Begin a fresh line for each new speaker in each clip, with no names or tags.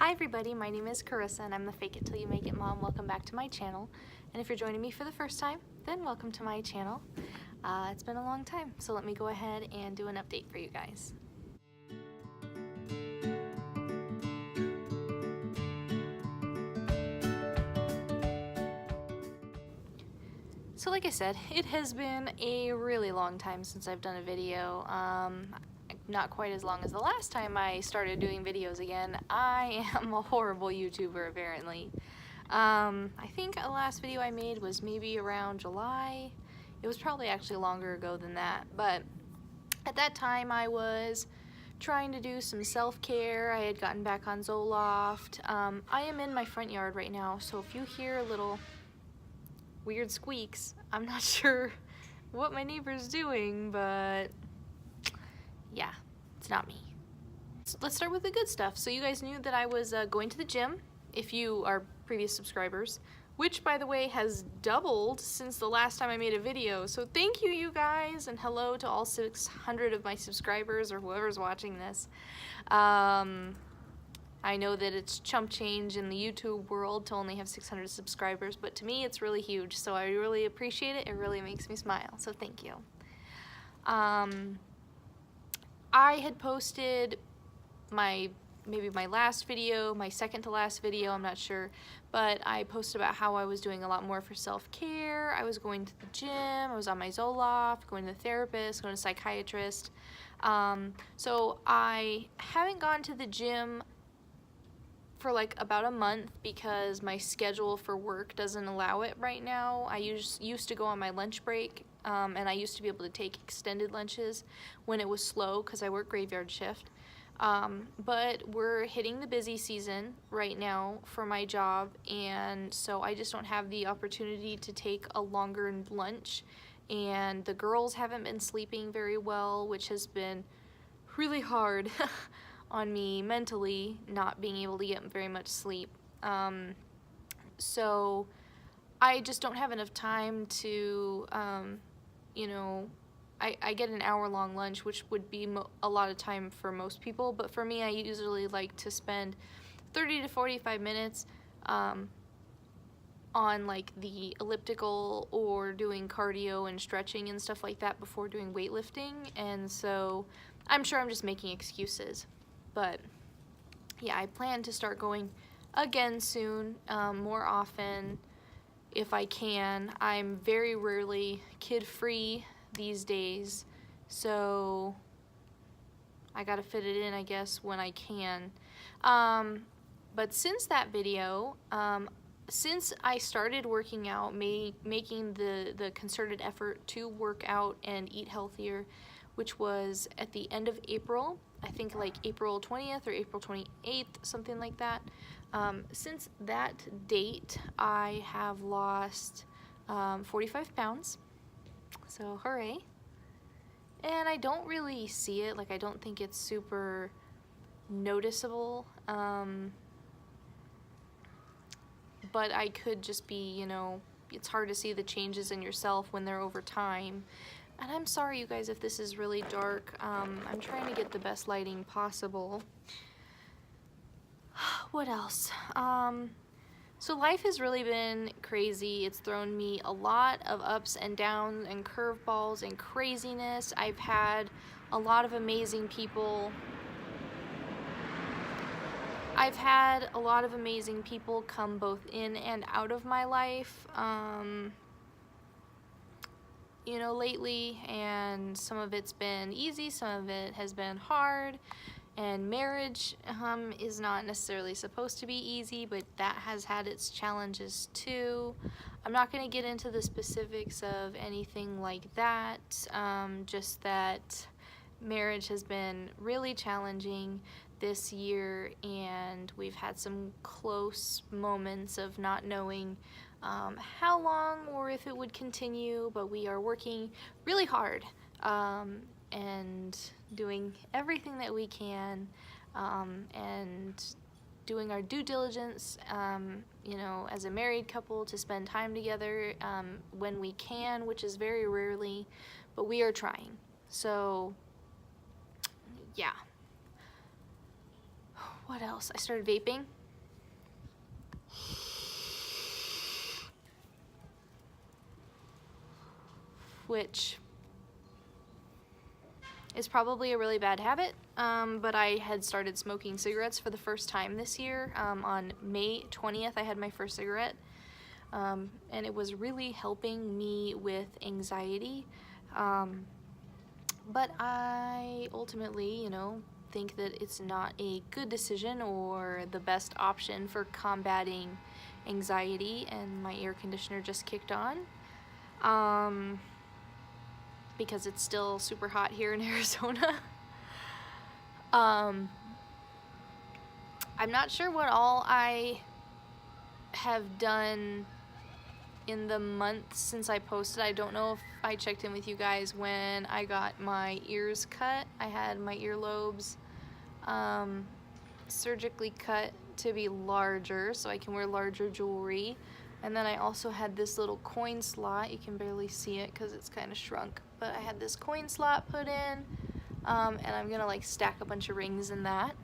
Hi everybody, my name is Carissa and I'm the Fake It Till You Make It Mom. Welcome back to my channel. And if you're joining me for the first time, then welcome to my channel. It's been a long time, so let me go ahead and do an update for you guys. So like I said, it has been a really long time since I've done a video. Not quite as long as the last time I started doing videos again. I am a horrible YouTuber apparently. I think the last video I made was maybe around July. It was probably actually longer ago than that, but at that time I was trying to do some self-care. I had gotten back on Zoloft. I am in my front yard right now, so if you hear little weird squeaks, I'm not sure what my neighbor's doing, but yeah, it's not me. So let's start with the good stuff. So you guys knew that I was going to the gym, if you are previous subscribers, which by the way has doubled since the last time I made a video. So thank you, you guys, and hello to all 600 of my subscribers or whoever's watching this. I know that it's chump change in the YouTube world to only have 600 subscribers, but to me it's really huge, so I really appreciate it. It really makes me smile, so thank you. I had posted maybe my last video, my second to last video, I'm not sure, but I posted about how I was doing a lot more for self-care. I was going to the gym, I was on my Zoloft, going to the therapist, going to a psychiatrist. So I haven't gone to the gym for like about a month because my schedule for work doesn't allow it right now. I used to go on my lunch break, and I used to be able to take extended lunches when it was slow because I work graveyard shift. But we're hitting the busy season right now for my job, and so I just don't have the opportunity to take a longer lunch, and the girls haven't been sleeping very well, which has been really hard on me mentally, not being able to get very much sleep. So I just don't have enough time to, you know, I get an hour-long lunch, which would be a lot of time for most people, but for me, I usually like to spend 30 to 45 minutes on like the elliptical or doing cardio and stretching and stuff like that before doing weightlifting, and so I'm sure I'm just making excuses, but yeah, I plan to start going again soon, more often if I can. I'm very rarely kid-free these days, so I gotta fit it in, I guess, when I can. But since that video, since I started working out, making the concerted effort to work out and eat healthier, which was at the end of April, I think like April 20th or April 28th, something like that. Since that date, I have lost 45 pounds. So hooray. And I don't really see it, like I don't think it's super noticeable, but I could just be, you know, it's hard to see the changes in yourself when they're over time. And I'm sorry you guys if this is really dark. I'm trying to get the best lighting possible. What else? So life has really been crazy. It's thrown me a lot of ups and downs and curveballs and craziness. I've had a lot of amazing people. I've had a lot of amazing people come both in and out of my life, you know, lately, and some of it's been easy, some of it has been hard. And marriage is not necessarily supposed to be easy, but that has had its challenges too. I'm not going to get into the specifics of anything like that, just that marriage has been really challenging this year, and we've had some close moments of not knowing how long or if it would continue, but we are working really hard and doing everything that we can, and doing our due diligence, you know, as a married couple to spend time together when we can, which is very rarely, but we are trying. So yeah. what else? I started vaping. Which is probably a really bad habit, but I had started smoking cigarettes for the first time this year. On May 20th, I had my first cigarette, and it was really helping me with anxiety. But I ultimately, you know, think that it's not a good decision or the best option for combating anxiety, and my air conditioner just kicked on. Because it's still super hot here in Arizona. I'm not sure what all I have done in the month since I posted. I don't know if I checked in with you guys when I got my ears cut. I had my earlobes surgically cut to be larger so I can wear larger jewelry. And then I also had this little coin slot. You can barely see it because it's kind of shrunk. But I had this coin slot put in, and I'm gonna like stack a bunch of rings in that.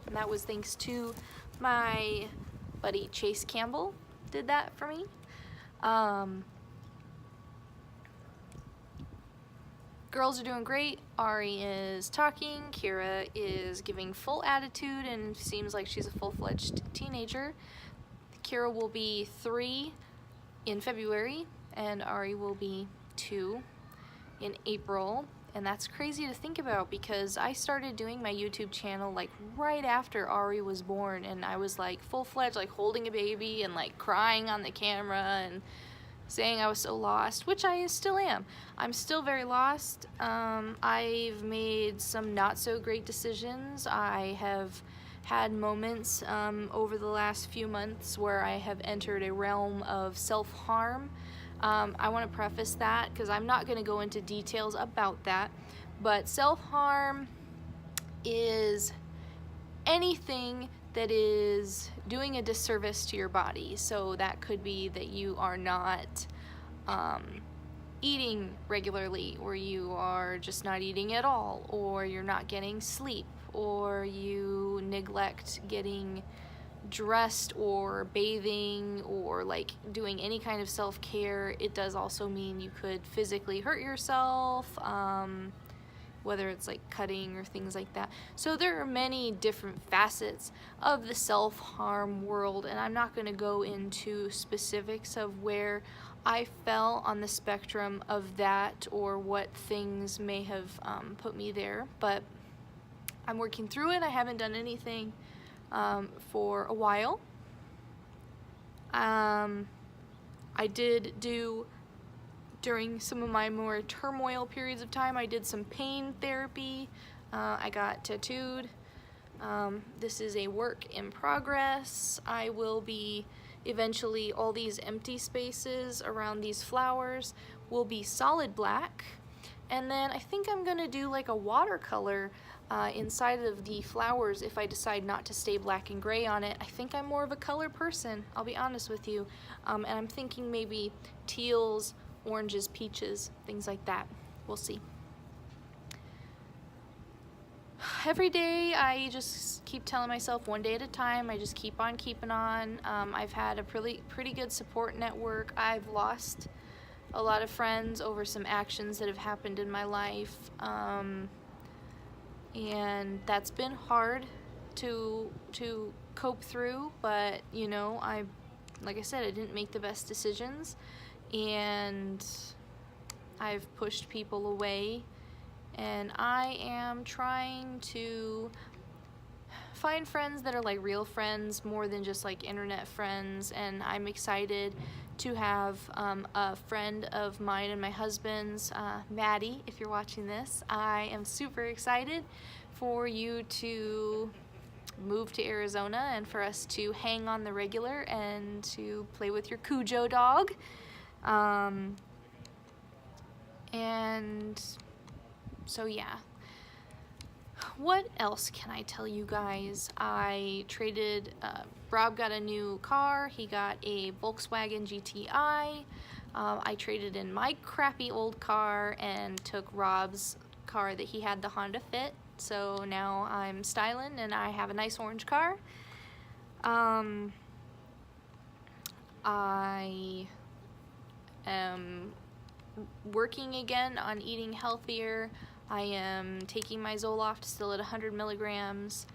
And that was thanks to my buddy Chase Campbell did that for me. Girls are doing great. Ari is talking. Kira is giving full attitude and seems like she's a full-fledged teenager. Kira will be 3 in February, and Ari will be 2 in April. And that's crazy to think about because I started doing my YouTube channel like right after Ari was born, and I was like full-fledged, like holding a baby and like crying on the camera and saying I was so lost, which I still am. I'm still very lost. I've made some not so great decisions. I have had moments over the last few months where I have entered a realm of self-harm. I want to preface that because I'm not going to go into details about that, but self-harm is anything that is doing a disservice to your body. So that could be that you are not eating regularly, or you are just not eating at all, or you're not getting sleep, or you neglect getting dressed or bathing or like doing any kind of self-care. It does also mean you could physically hurt yourself, whether it's like cutting or things like that. So there are many different facets of the self-harm world, and I'm not going to go into specifics of where I fell on the spectrum of that or what things may have put me there, but I'm working through it. I haven't done anything for a while. I did do, during some of my more turmoil periods of time, I did some pain therapy. I got tattooed. This is a work in progress. I will be eventually, all these empty spaces around these flowers will be solid black. And then I think I'm gonna do like a watercolor inside of the flowers if I decide not to stay black and gray on it. I think I'm more of a color person, I'll be honest with you. And I'm thinking maybe teals, oranges, peaches, things like that. We'll see. Every day I just keep telling myself one day at a time. I just keep on keeping on. I've had a pretty good support network. I've lost a lot of friends over some actions that have happened in my life. And that's been hard to cope through, but you know, like I said, I didn't make the best decisions, and I've pushed people away, and I am trying to find friends that are like real friends more than just like internet friends. And I'm excited to have a friend of mine and my husband's, Maddie, if you're watching this. I am super excited for you to move to Arizona and for us to hang on the regular and to play with your Cujo dog. And so yeah. What else can I tell you guys? I traded, Rob got a new car. He got a Volkswagen GTI. I traded in my crappy old car and took Rob's car that he had, the Honda Fit. So now I'm styling and I have a nice orange car. I am working again on eating healthier. I am taking my Zoloft still at 100 milligrams,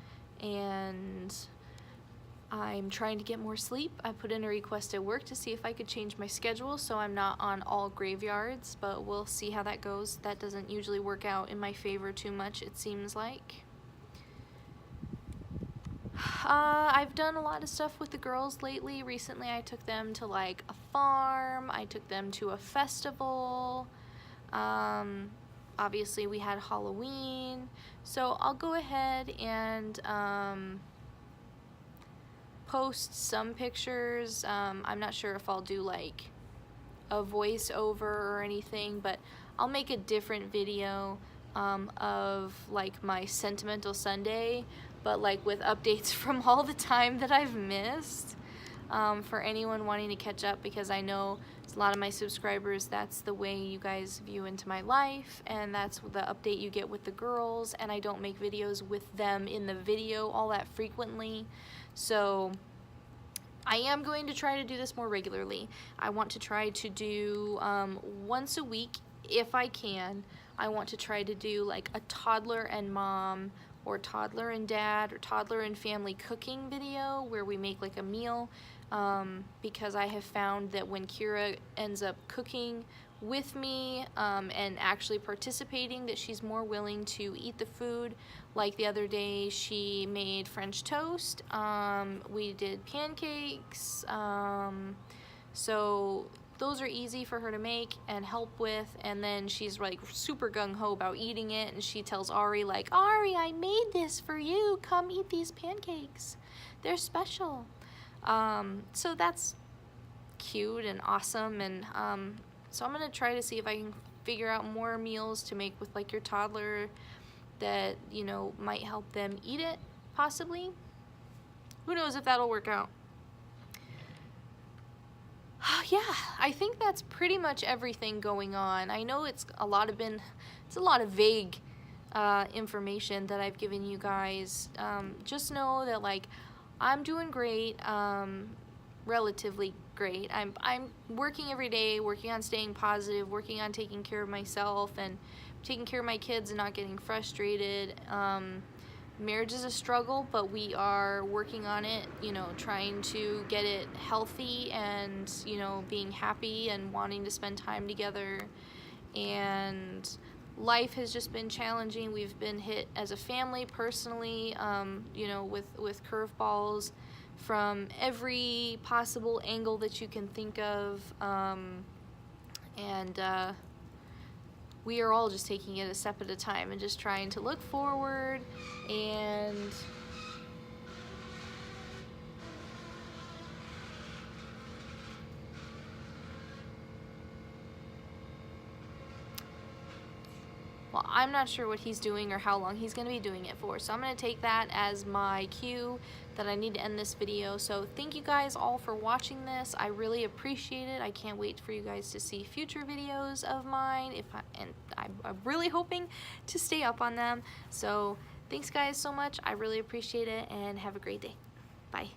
and I'm trying to get more sleep. I put in a request at work to see if I could change my schedule so I'm not on all graveyards, but we'll see how that goes. That doesn't usually work out in my favor too much, it seems like. I've done a lot of stuff with the girls lately. Recently I took them to like a farm, I took them to a festival. Obviously we had Halloween, so I'll go ahead and post some pictures. I'm not sure if I'll do like a voiceover or anything, but I'll make a different video of like my Sentimental Sunday, but like with updates from all the time that I've missed, for anyone wanting to catch up, because I know a lot of my subscribers, that's the way you guys view into my life, and that's the update you get with the girls, and I don't make videos with them in the video all that frequently. So I am going to try to do this more regularly. I want to try to do once a week if I can. I want to try to do like a toddler and mom, or toddler and dad, or toddler and family cooking video where we make like a meal, because I have found that when Kira ends up cooking with me and actually participating, that she's more willing to eat the food. Like the other day she made French toast, we did pancakes, so those are easy for her to make and help with, and then she's like super gung-ho about eating it, and she tells Ari like, Ari, I made this for you, come eat these pancakes, they're special. So that's cute and awesome, and so I'm gonna try to see if I can figure out more meals to make with like your toddler that, you know, might help them eat it, possibly. Who knows if that'll work out. Yeah, I think that's pretty much everything going on. I know it's a lot of vague information that I've given you guys. Just know that like I'm doing great, relatively great. I'm working every day, working on staying positive, working on taking care of myself and taking care of my kids and not getting frustrated. Marriage is a struggle, but we are working on it, you know, trying to get it healthy and, you know, being happy and wanting to spend time together. And life has just been challenging. We've been hit as a family personally, you know, with curveballs from every possible angle that you can think of. We are all just taking it a step at a time and just trying to look forward and well, I'm not sure what he's doing or how long he's going to be doing it for, so I'm going to take that as my cue that I need to end this video. So thank you guys all for watching this. I really appreciate it. I can't wait for you guys to see future videos of mine, I'm really hoping to stay up on them. So thanks guys so much. I really appreciate it, and have a great day. Bye.